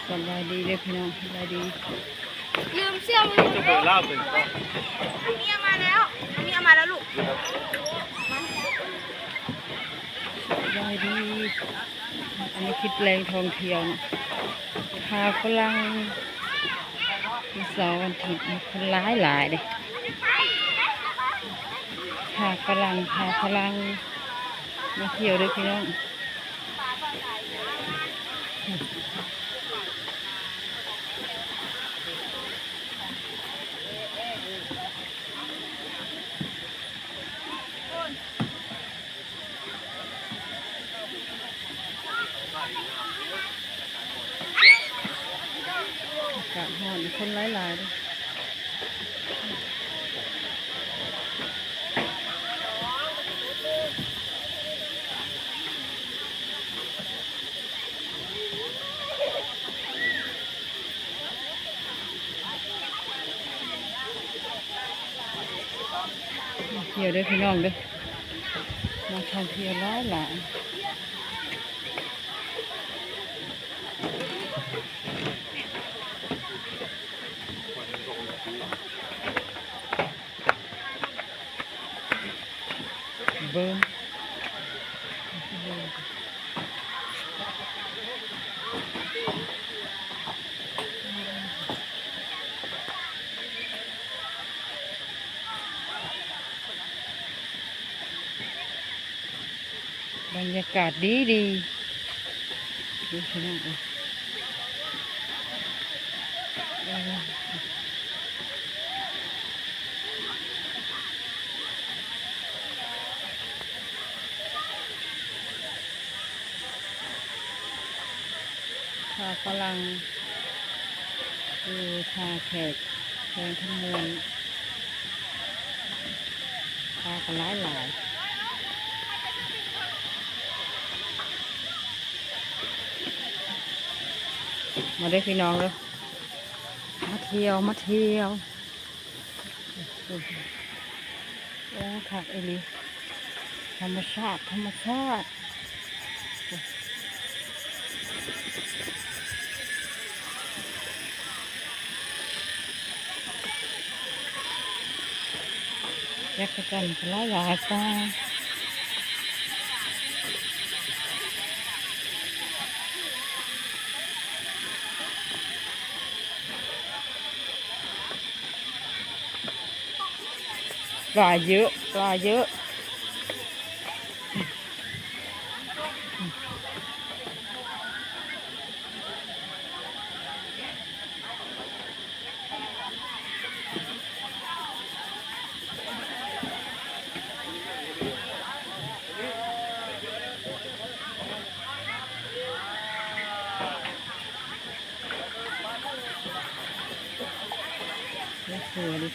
สบายดีเลยพี่น้องสบายดีลืมเสื้อมือจะเปิดเล่าเป็นเมียมาแล้วเมียมาแล้วลูกสบายดีอันนี้คิดแรงท่องเที่ยวนะพาฝรั่งเสาร์วันอาทิตย์คนหลายเลยพาฝรั่งมาเที่ยวด้วยพี่น้องอากาศร้อนคนหลายเลยเที่ยวด้วยพี่น้องด้วยมาท่องเที่ยวหลายเบิ้มบรรยากาศดีดูพี่น้องพาฝรั่งดูพาแขกแขกทั้งมวลพากันหลายมาได้พี่น้องเลยมาเที่ยวโอ้ถักเอลีธรรมชาติยักษ์จันทร์หลายตาปลาเยอะสวยดี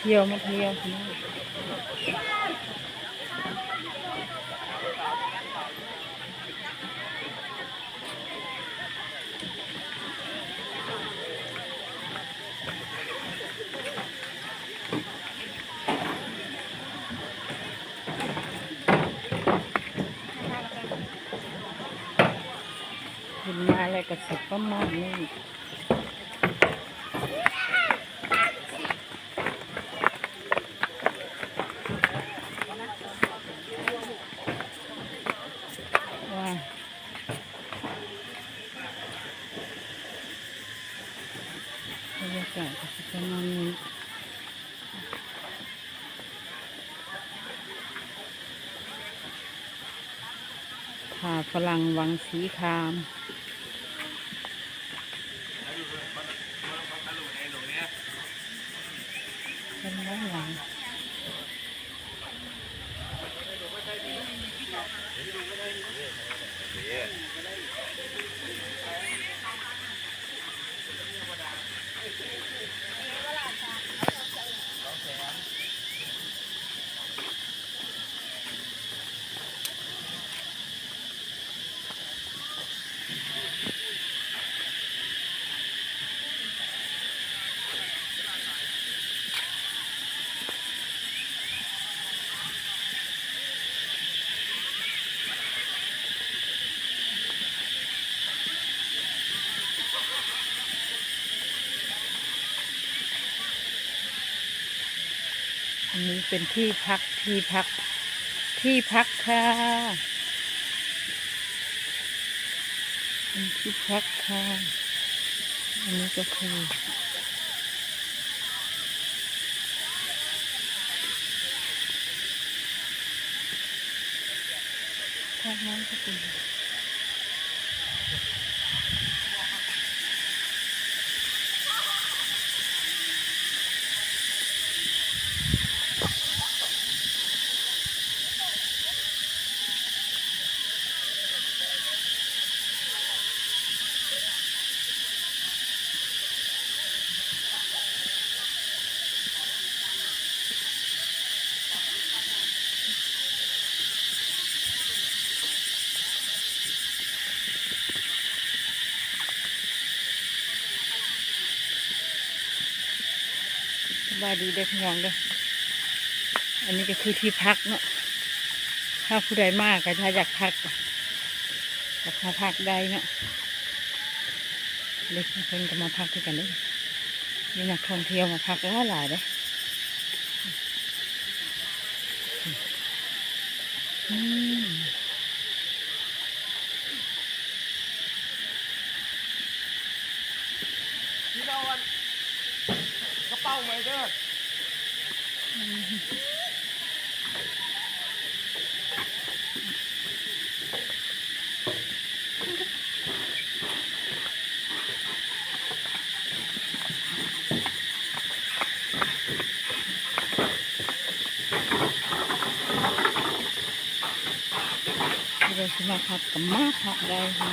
พี่น้องมาเที่ยวพี่น้องเห็นมาอะไรก็สุดประมาณนี้บรรยากาศประมาณนี้พาฝรั่งวังสีครามเป็นหลัง อันนี้เป็นที่พักค่ะเป็นที่พักค่ะอันนี้ก็คือท่าน้ำก็เป็นสบายดีได้พี่น้องเด้ออันนี้ก็คือที่พักเนาะถ้าผู้ใดมากก็ถ้าอยากพักก็มาพักได้เนาะเด็กเพิ่นก็มาพักด้วยกันเด้อมีนักท่องเที่ยวมาพักหลายเด้ออืม พี่ดอนกระเป๋าไหมเด้อ เราจะมาพักกับมาพักได้ค่ะ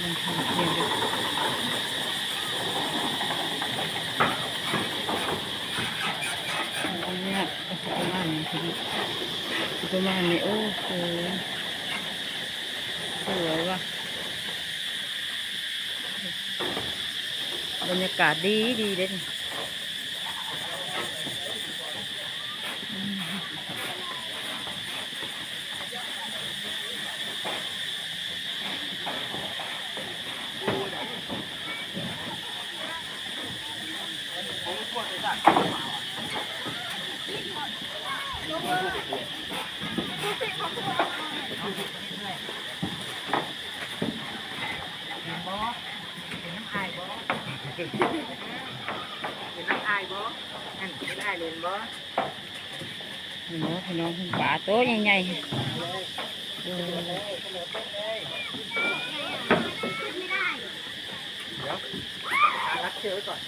มันทำเพียงเดียวอันนี้ก็ประมาณนี้ทีนี้ประมาณนี้โอ้โหสวยว่ะบรรยากาศดีดีเด่นเป็นน้ำอายบ่เป็นน้ำอายบ่นั่นเป็นอายเล่นบ่ พี่น้องป่าโตใหญ่ๆเออ เดี๋ยวรักเชือกไว้ก่อน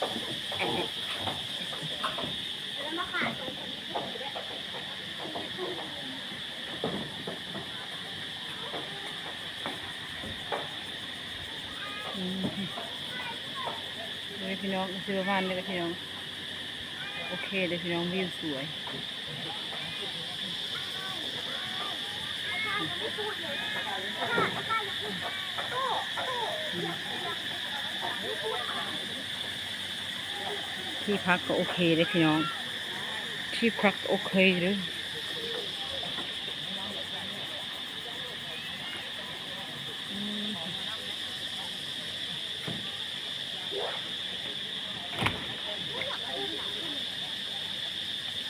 เลยพี่น้องซื้อบ้านเลยพี่น้องโอเคเลยพี่น้องวิวสวยที่พักก็โอเคเลยพี่น้องที่พักโอเคเลย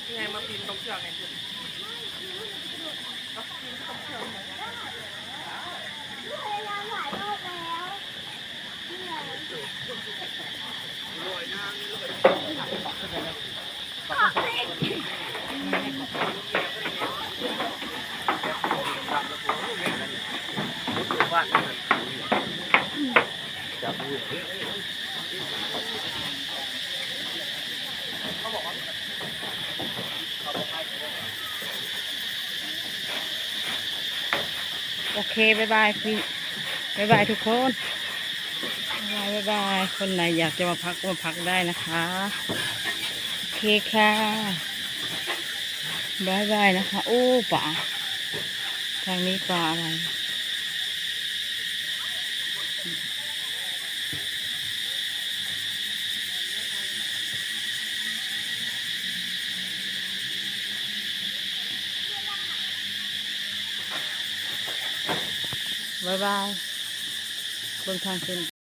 ยังไงมาปีนตรงเชือกไงคุณจับมือ โอเคบายบายพี่บายบายทุกคนบายบายคนไหนอยากจะมาพักก็มาพักได้นะคะโอเคค่ะบายบายนะคะโอ้ป่าทางนี้ป่าอะไร บ๊ายบายเบิ่งทางขึ้น